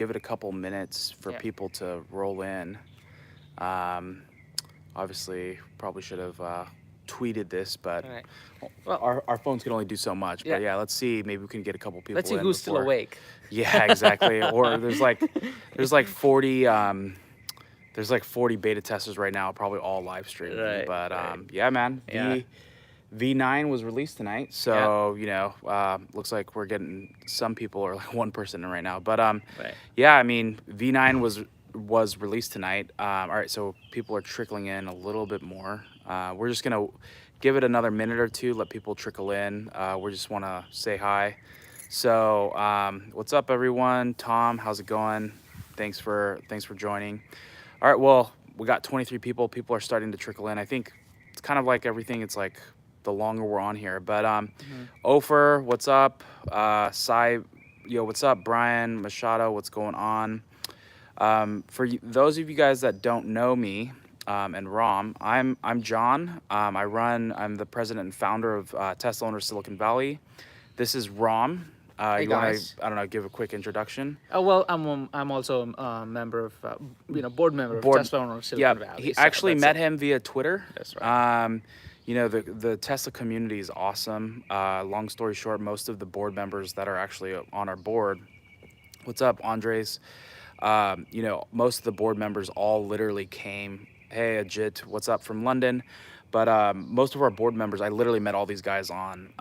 give it a couple minutes for people to roll in. Obviously, probably should have tweeted this, but our phones can only do so much. But yeah, let's see. Maybe we can get a couple people. Let's see in who's still awake. Yeah, exactly. Or there's like 40 there's like 40 beta testers right now, probably all live streaming. Right, But right. yeah, man. Yeah. V9 was released tonight, so you know, looks like we're getting some people, or like one person in right now. But yeah, I mean, V9 was released tonight. All right, so people are trickling in a little bit more. We're just gonna give it another minute or two, let people trickle in. We just want to say hi. So what's up, everyone? Tom, how's it going? Thanks for joining. All right, well, we got 23 people. People are starting to trickle in. I think it's kind of like everything. It's like the longer we're on here. But Ofer, what's up? Sai, yo, what's up? Brian, Machado, what's going on? Those of you guys that don't know me, and Ram, I'm John. I'm the president and founder of Tesla Owners Silicon Valley. This is Ram. Hey, you want guys. to, I don't know, give a quick introduction? Well, I'm also a member of, board member of Tesla Owners Silicon Valley. He actually met him via Twitter. That's right. You know, the Tesla community is awesome. Long story short, most of the board members that are actually on our board, what's up, Andres? You know, most of the board members all literally came, hey, Ajit, what's up, from London. But most of our board members, I literally met all these guys on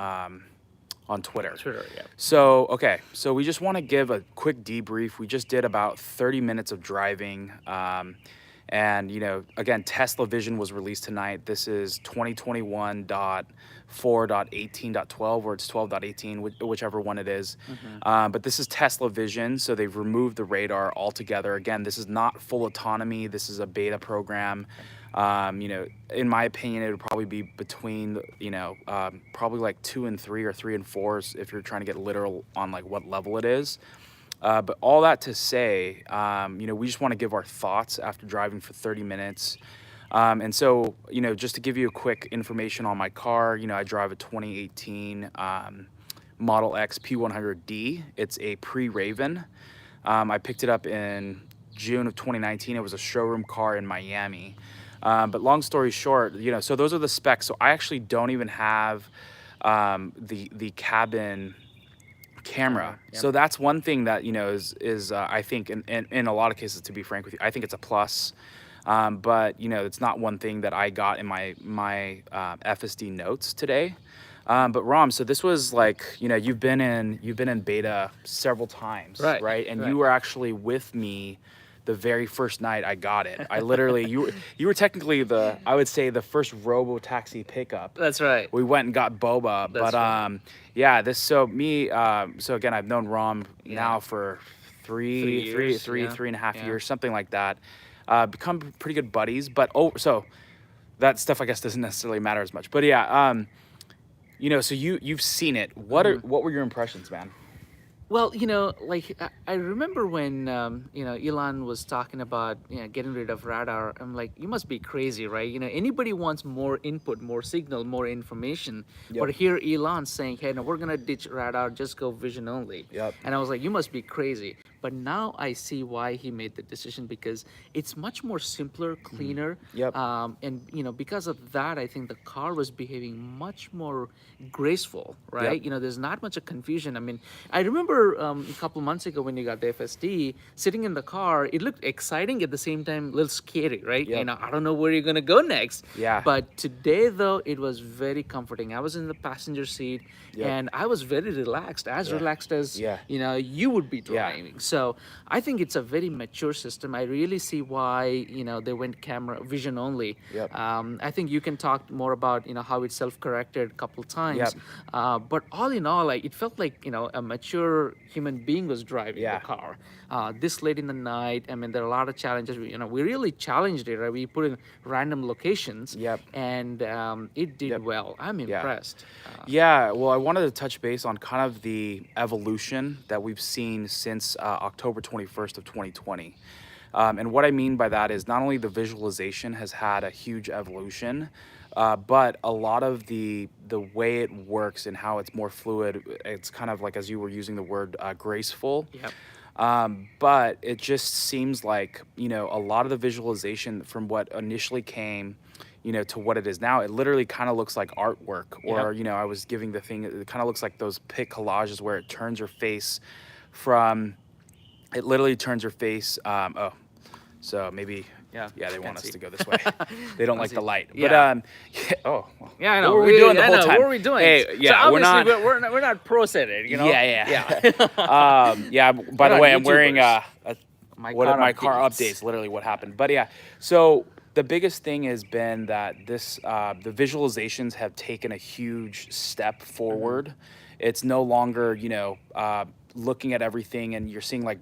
Twitter. Yeah. So, okay, so we just want to give a quick debrief. We just did about 30 minutes of driving. And, you know, again, Tesla Vision was released tonight. This is 2021.4.18.12, or it's 12.18, whichever one it is. But this is Tesla Vision, so they've removed the radar altogether. Again, this is not full autonomy. This is a beta program. You know, in my opinion, it would probably be between, you know, probably like 2 and 3 or 3 and 4 if you're trying to get literal on like what level it is. But all that to say, you know, we just want to give our thoughts after driving for 30 minutes. And so, you know, just to give you a quick information on my car, you know, I drive a 2018 Model X P100D. It's a pre-Raven. I picked it up in June of 2019. It was a showroom car in Miami. But long story short, you know, so those are the specs. So I actually don't even have the cabin camera. So that's one thing that, you know, is I think in a lot of cases, to be frank with you, I think it's a plus. But you know, it's not one thing that I got in my FSD notes today. But Ram, so this was like, you know, you've been in beta several times, right? And you were actually with me the very first night I got it. I literally, you were technically I would say the first robo taxi pickup. That's right. We went and got boba. That's right. Yeah, so again, I've known Ram now for three and a half years, something like that. Become pretty good buddies, but so that stuff I guess doesn't necessarily matter as much. But yeah, you know, so you've seen it. What were your impressions, man? Well, you know, like I remember when you know, Elon was talking about, you know, getting rid of radar. I'm like, you must be crazy, right? You know, anybody wants more input, more signal, more information. But here Elon's saying, hey, no, we're gonna ditch radar, just go vision only. And I was like, you must be crazy. But now I see why he made the decision, because it's much more simpler, cleaner. And you know, because of that, I think the car was behaving much more graceful, right? You know, there's not much of confusion. I mean, I remember a couple months ago when you got the FSD, sitting in the car, it looked exciting at the same time, a little scary, right? You know, I don't know where you're gonna go next. But today, though, it was very comforting. I was in the passenger seat, and I was very relaxed, as relaxed as you know you would be driving. So I think it's a very mature system. I really see why, you know, they went camera vision only. I think you can talk more about, you know, how it self-corrected a couple times. But all in all, it felt like, you know, a mature human being was driving the car. This late in the night, I mean, there are a lot of challenges. You know, we really challenged it, right? We put in random locations, and it did well. I'm impressed. Well, I wanted to touch base on kind of the evolution that we've seen since October 21st of 2020. And what I mean by that is not only the visualization has had a huge evolution, but a lot of the way it works and how it's more fluid, it's kind of like, as you were using the word, graceful. But it just seems like, a lot of the visualization from what initially came, to what it is now, it literally kind of looks like artwork. Yep. Or, I was giving the thing, it kind of looks like those pic collages where it turns your face from, it literally turns your face. So maybe, Yeah, yeah, they can't want us see. to go this way. They don't like see. the light. Yeah. But, yeah, oh, well, Yeah, I know. what were we doing the I whole know. time? What were we doing? Hey, So yeah, we're not. obviously we're not pro at it, you know. Yeah. Yeah. Yeah. By We're the not way, I'm wearing YouTubers. a My my car updates. Literally what happened. But yeah, so the biggest thing has been that the visualizations have taken a huge step forward. It's no longer looking at everything and you're seeing like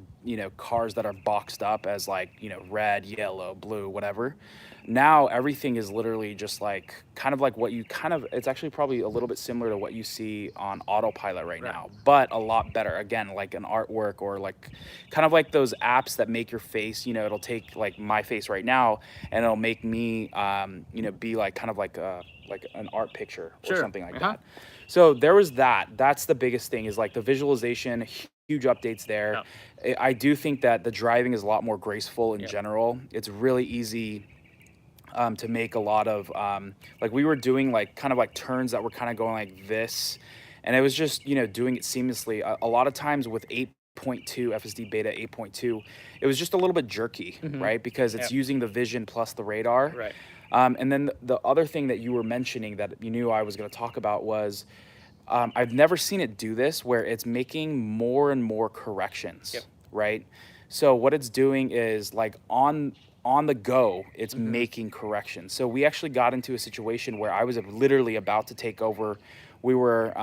cars that are boxed up as like red, yellow, blue, whatever. Now everything is literally just like kind of like what you it's actually probably a little bit similar to what you see on autopilot right now, but a lot better. Again, like an artwork or like kind of like those apps that make your face, it'll take like my face right now and it'll make me be like kind of like an art picture or Sure. something like that. So there was that. That's the biggest thing is like the visualization, huge updates there. I do think that the driving is a lot more graceful in general. It's really easy to make a lot of like we were doing like kind of like turns that were kind of going like this, and it was just doing it seamlessly. A lot of times with 8.2 FSD Beta 8.2, it was just a little bit jerky, right? Because it's using the vision plus the radar. Right. And then the other thing that you were mentioning that you knew I was going to talk about was I've never seen it do this where it's making more and more corrections, right? So what it's doing is like on the go, it's making corrections. So we actually got into a situation where I was literally about to take over. We were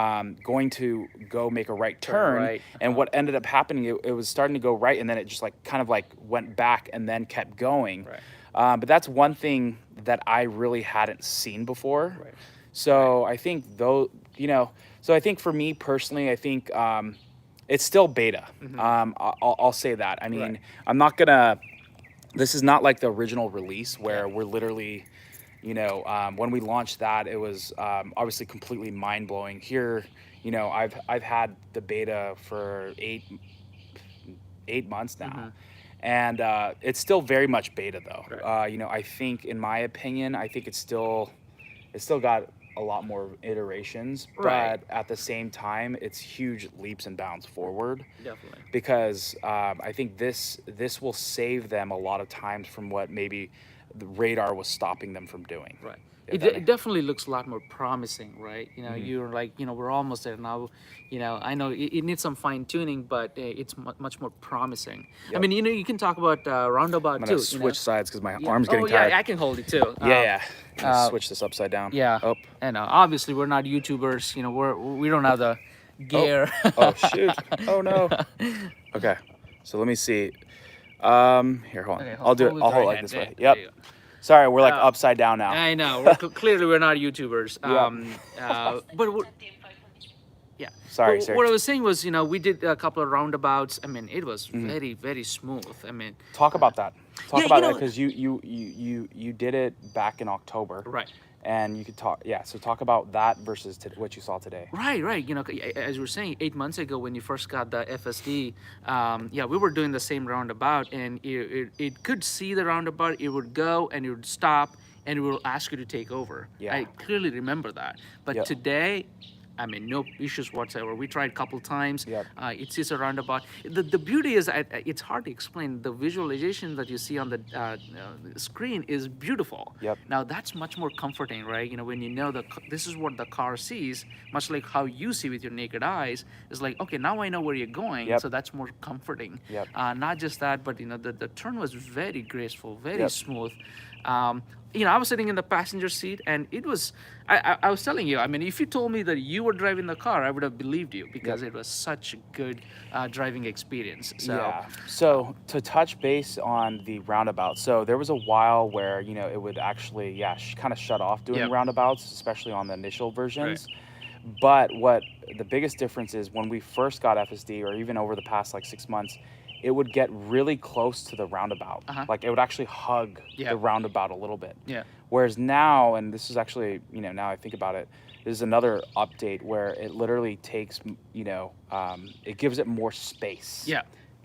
going to go make a right turn, and what ended up happening, it was starting to go right, and then it just like kind of like went back and then kept going. But that's one thing that I really hadn't seen before. So I think though, so I think for me personally, I think it's still beta. I'll say that. I mean, I'm not gonna. This is not like the original release where we're literally, when we launched that, it was obviously completely mind blowing. Here, I've had the beta for eight months now, and it's still very much beta though. I think, in my opinion, I think it's still got a lot more iterations, but at the same time, it's huge leaps and bounds forward. Definitely. Because I think this will save them a lot of times from what maybe the radar was stopping them from doing. Right. It definitely looks a lot more promising, right? You're like, we're almost there now. I know it needs some fine tuning, but it's much more promising. I mean, you can talk about Roundabout I'm too. gonna switch sides because my Yeah. arm's getting tired. Yeah, I can hold it too. I'm gonna switch this upside down. Yeah. Oh. And obviously we're not YouTubers. We don't have the gear. Oh shoot. Oh no. Okay. So let me see. Here, hold on. Okay, I'll do it. with I'll hold right it like hand. this There way. you Yep. go. Sorry, we're like upside down now. I know. Clearly we're not YouTubers. But yeah. Sorry, But sir. what I was saying was, we did a couple of roundabouts. I mean, it was very, very smooth. I mean, Talk about that. Talk yeah, about that because you did it back in October. right. And you could talk, so talk about that versus what you saw today. Right. As you were saying, 8 months ago when you first got the FSD, we were doing the same roundabout, and it could see the roundabout, it would go and it would stop, and it will ask you to take over. Yeah. I clearly remember that. But today, I mean, no issues whatsoever. We tried a couple times. It sees a roundabout. The beauty is, it's hard to explain. The visualization that you see on the screen is beautiful. Now, that's much more comforting, right? When you know this is what the car sees, much like how you see with your naked eyes, it's like, okay, now I know where you're going. So that's more comforting. Not just that, but, the turn was very graceful, very smooth. I was sitting in the passenger seat, and it was, I was telling you, I mean, if you told me that you were driving the car, I would have believed you because it was such a good driving experience. So to touch base on the roundabout, so there was a while where, it would actually, kind of shut off doing roundabouts, especially on the initial versions. But what the biggest difference is when we first got FSD, or even over the past like 6 months, it would get really close to the roundabout. Like it would actually hug the roundabout a little bit. Whereas now, and this is actually, now I think about it, there's another update where it literally takes, it gives it more space.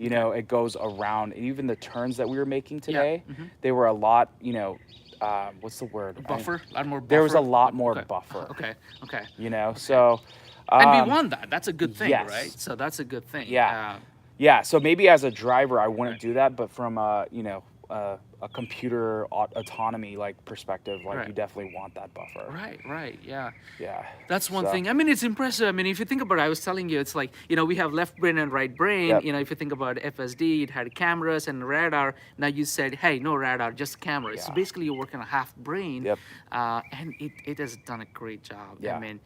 You know, it goes around. And even the turns that we were making Yeah. today, they were a lot, you know, what's the word? Buffer, a lot more buffer. There was a lot more Okay. buffer. Okay. Okay. You know, so. And we won that. That's a good thing, Yes. right? So that's a good thing. Yeah. Yeah. So maybe as a driver, I wouldn't do that, but from a, you know, a computer autonomy like perspective, like you definitely want that buffer. Right. Yeah. Yeah. That's one thing. I mean, it's impressive. I mean, if you think about it, I was telling you, it's like, you know, we have left brain and right brain. Yep. You know, if you think about FSD, it had cameras and radar. Now you said, hey, no radar, just cameras. So basically you're working a half brain. Yep. And it has done a great job. Yeah. I mean,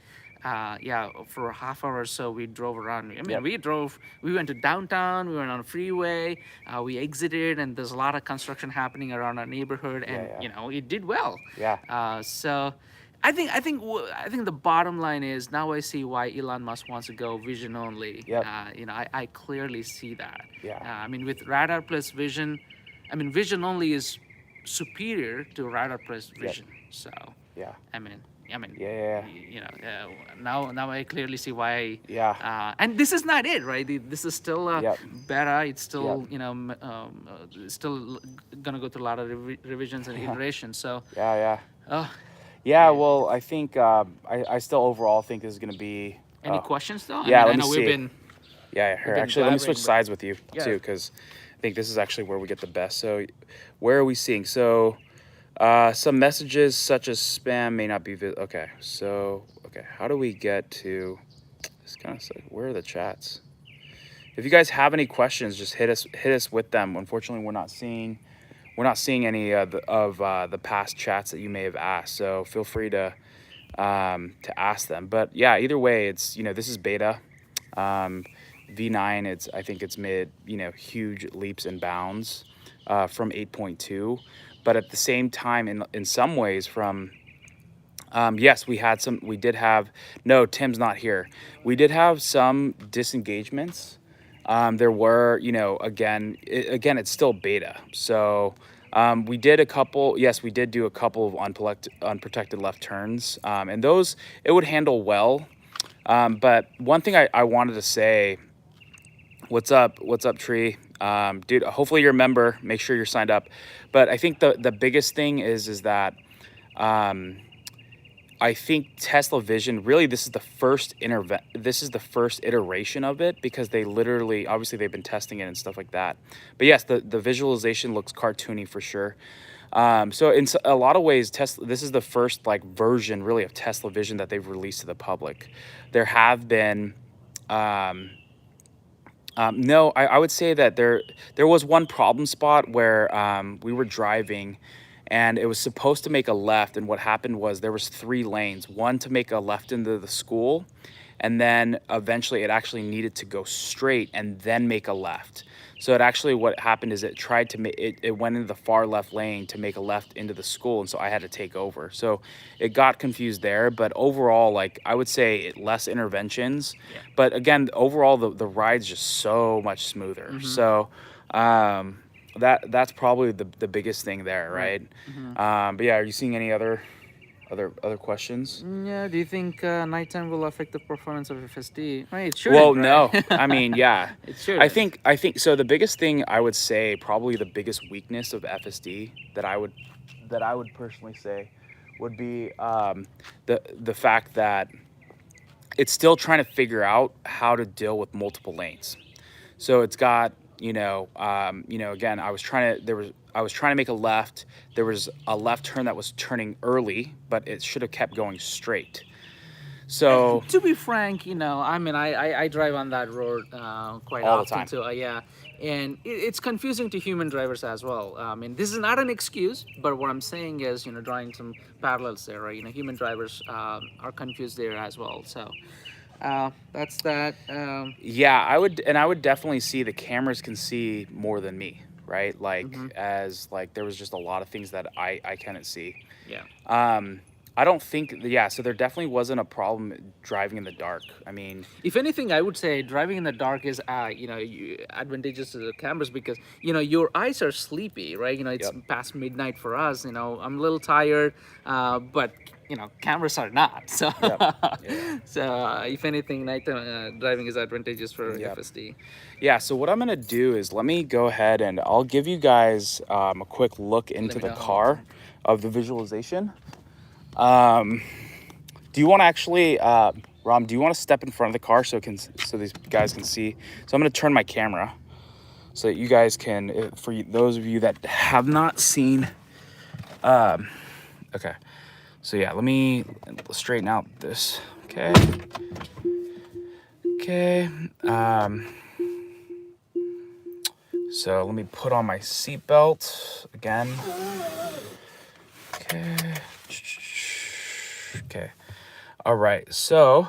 for a half hour or so, we drove around. I mean, we went to downtown, we went on a freeway, we exited, and there's a lot of construction happening around our neighborhood, and, you know, it did well. Yeah. So I think the bottom line is now I see why Elon Musk wants to go vision only. Yep. You know, I clearly see that. Yeah. I mean, with radar plus vision, I mean, vision only is superior to radar plus vision. So Yeah. I mean, Yeah. you know, now I clearly see why. Yeah. And this is not it, right? This is still beta. It's still, Yep. you know, still gonna go through a lot of revisions and iterations. So. Yeah. Uh, Yeah, well, I think I still overall think this is going to be. Any questions though? Yeah, I let me know see. we've been. Yeah, here. Actually, let me switch sides with you too, because I think this is actually where we get the best. So, where are we seeing? So, some messages such as spam may not be. Okay, so how do we get to? It's kind of like, where are the chats? If you guys have any questions, just hit us with them. Unfortunately, we're not seeing any of the past chats that you may have asked. So feel free to ask them. But yeah, either way, it's, you know, this is beta. V9, I think it's made, you know, huge leaps and bounds from 8.2. But at the same time, in some ways, from yes, we did have, no, Tim's not here. We did have some disengagements. There were, you know, again, it's still beta. So we did do a couple of unprotected left turns. And those, it would handle well. But one thing I wanted to say, what's up, Tree? Dude, hopefully you're a member. Make sure you're signed up. But I think the biggest thing is that I think Tesla Vision, really, this is the first iteration of it, because they literally, obviously they've been testing it and stuff like that. But yes, the visualization looks cartoony for sure. So in a lot of ways, this is the first like version really of Tesla Vision that they've released to the public. There have been, no, I would say that there was one problem spot where we were driving, and it was supposed to make a left, and what happened was there was 3 lanes, one to make a left into the school, and then eventually it actually needed to go straight and then make a left. So it actually, what happened is it tried to it went into the far left lane to make a left into the school, and so I had to take over. So it got confused there, but overall, like, I would say less interventions. But again, overall the ride's just so much smoother. So that's probably the biggest thing there, right? But yeah, are you seeing any other questions? Yeah. Do you think nighttime will affect the performance of FSD? Right. It should. Well, right? no. I mean, yeah. It should. I think so. The biggest thing I would say, probably the biggest weakness of FSD that I would personally say would be the fact that it's still trying to figure out how to deal with multiple lanes. So it's got, again, I was trying to make a left. There was a left turn that was turning early, but it should have kept going straight. So to be frank, I mean, I drive on that road quite all often the time. too. Yeah, and it's confusing to human drivers as well. I mean, this is not an excuse, but what I'm saying is, drawing some parallels there. Right? Human drivers are confused there as well. So. That's that. Yeah, I would definitely see the cameras can see more than me, right? Like, as like there was just a lot of things that I couldn't see. Yeah. I don't think, yeah, so there definitely wasn't a problem driving in the dark. I mean, If anything, I would say driving in the dark is, advantageous to the cameras because your eyes are sleepy, right? It's yep, past midnight for us. I'm a little tired, but cameras are not. So, yep, yeah, if anything, night driving is advantageous for yep. FSD. Yeah, so what I'm gonna do is let me go ahead and I'll give you guys a quick look Let into me the know how it car of the visualization. Um, do you want to actually, Ram? Do you want to step in front of the car so these guys can see? So I'm gonna turn my camera so that you guys can, those of you that have not seen. Okay, so yeah, let me straighten out this. Okay, okay. So let me put on my seatbelt again. Okay. Okay. All right. So,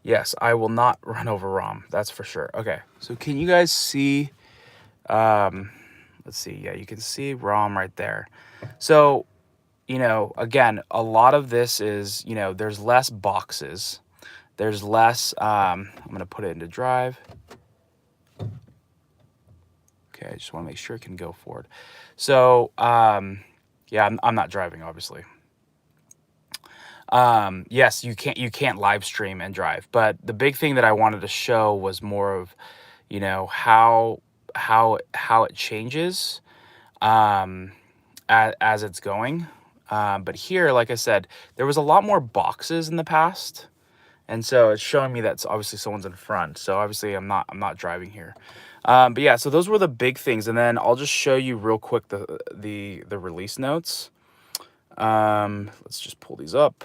yes, I will not run over Rom. That's for sure. Okay. So, can you guys see? Let's see. Yeah, you can see Rom right there. So, again, a lot of this is, there's less boxes. There's less. I'm gonna put it into drive. Okay. I just want to make sure it can go forward. So, yeah, I'm not driving, obviously. Yes, you can't live stream and drive, but the big thing that I wanted to show was more of, how it changes as it's going. But here, like I said, there was a lot more boxes in the past, and so it's showing me that obviously someone's in front. So obviously I'm not driving here. But yeah, so those were the big things, and then I'll just show you real quick the release notes. Let's just pull these up.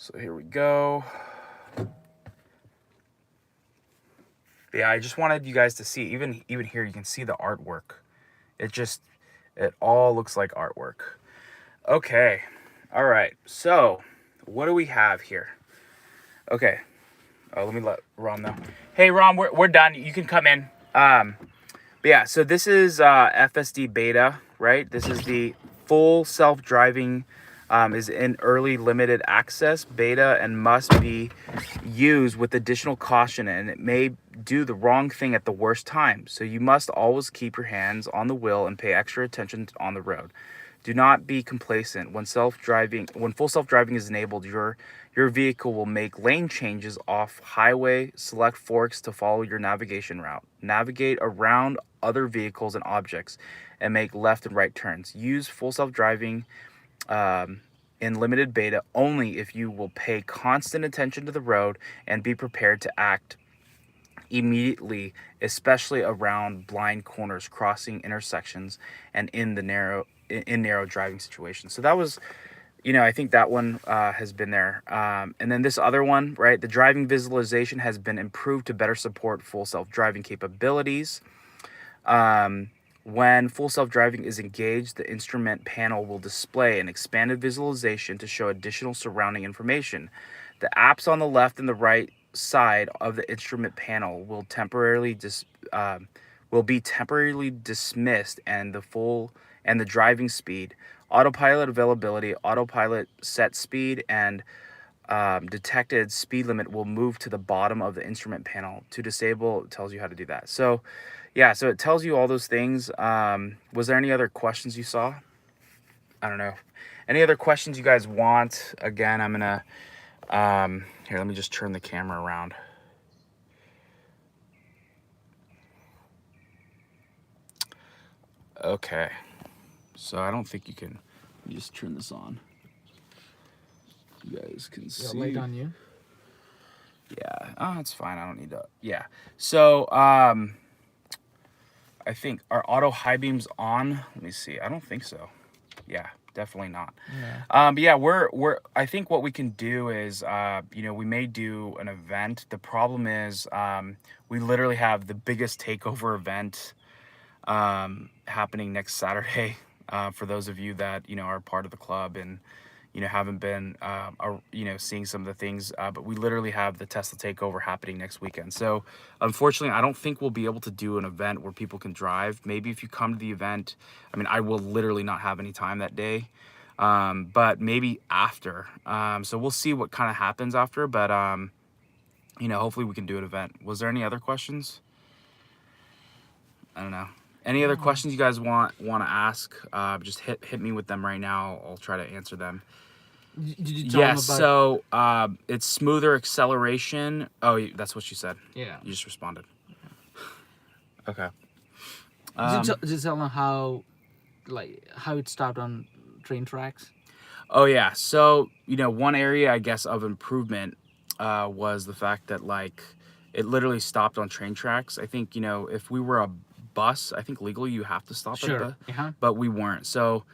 So here we go. Yeah, I just wanted you guys to see, even here, you can see the artwork. It all looks like artwork. Okay. All right. So what do we have here? Okay. Oh, let me let Ron know. Hey, Ron, we're done. You can come in. But yeah, so this is FSD Beta, right? This is the full self-driving, is in early limited access beta and must be used with additional caution, and it may do the wrong thing at the worst time. So you must always keep your hands on the wheel and pay extra attention on the road. Do not be complacent. When full self-driving is enabled, your vehicle will make lane changes off highway, select forks to follow your navigation route, navigate around other vehicles and objects, and make left and right turns. Use full self-driving in limited beta only if you will pay constant attention to the road and be prepared to act immediately, especially around blind corners, crossing intersections, and in narrow driving situations. So that was, I think that one has been there. And then this other one, right? The driving visualization has been improved to better support full self-driving capabilities. When full self-driving is engaged, the instrument panel will display an expanded visualization to show additional surrounding information. The apps on the left and the right side of the instrument panel will be temporarily dismissed, and the driving speed, autopilot availability, autopilot set speed, and detected speed limit will move to the bottom of the instrument panel. To disable, it tells you how to do that. So yeah, so it tells you all those things. Was there any other questions you saw? I don't know. Any other questions you guys want? Again, I'm gonna here, let me just turn the camera around. Okay, so I don't think you can. Let me just turn this on. You guys can see. Light on you. Yeah, oh, it's fine. I don't need to. Yeah. So, I think our auto high beams on. Let me see. I don't think so. Yeah, definitely not. Yeah. But yeah, I think what we can do is, we may do an event. The problem is, we literally have the biggest takeover event happening next Saturday. For those of you that are part of the club and haven't been seeing some of the things, but we literally have the Tesla takeover happening next weekend. So unfortunately, I don't think we'll be able to do an event where people can drive. Maybe if you come to the event, I mean, I will literally not have any time that day. but maybe after. So we'll see what kind of happens after, but you know, hopefully we can do an event. Was there any other questions? I don't know. Any other questions you guys want to ask? Just hit me with them right now. I'll try to answer them. Did you tell them Yes, about? so it's smoother acceleration. Oh, that's what you said. Yeah. You just responded. Okay. Did you tell them how, like, how it stopped on train tracks? Oh yeah. So, you know, one area I guess of improvement was the fact that like it literally stopped on train tracks. I think, you know, if we were a bus, I think legally you have to stop at a Sure. bus, Uh-huh. but we weren't. So,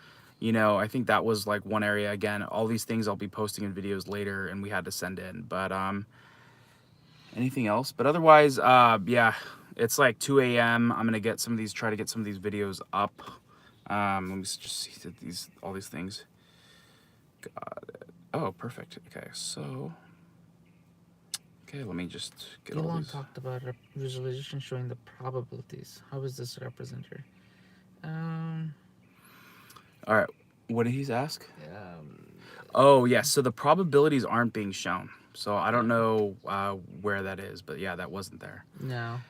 you know, I think that was like one area. Again, all these things I'll be posting in videos later, and we had to send in. But anything else? But otherwise, yeah, it's like 2 a.m. I'm gonna get some of these, try to get some of these videos up. Let me just see all these things. Got it. Oh, perfect. Okay, so let me just get all Elon these. talked about a visualization showing the probabilities. How is this represented? Um, All right, what did he ask? um, Oh, yes. So the probabilities aren't being shown. So I don't know where that is, but yeah, that wasn't there. no.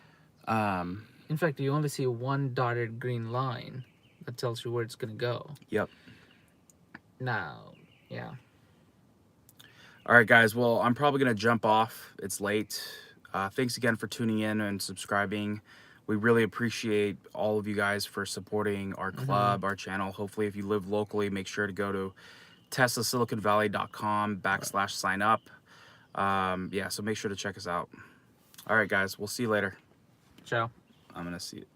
Um, In fact, you only see one dotted green line that tells you where it's gonna go. yep. Now, yeah. All right, guys. Well, I'm probably gonna jump off. It's late. Thanks again for tuning in and subscribing. We really appreciate all of you guys for supporting our club, our channel. Hopefully, if you live locally, make sure to go to teslasiliconvalley.com/sign up. Yeah, so make sure to check us out. All right, guys. We'll see you later. Ciao. I'm gonna see it.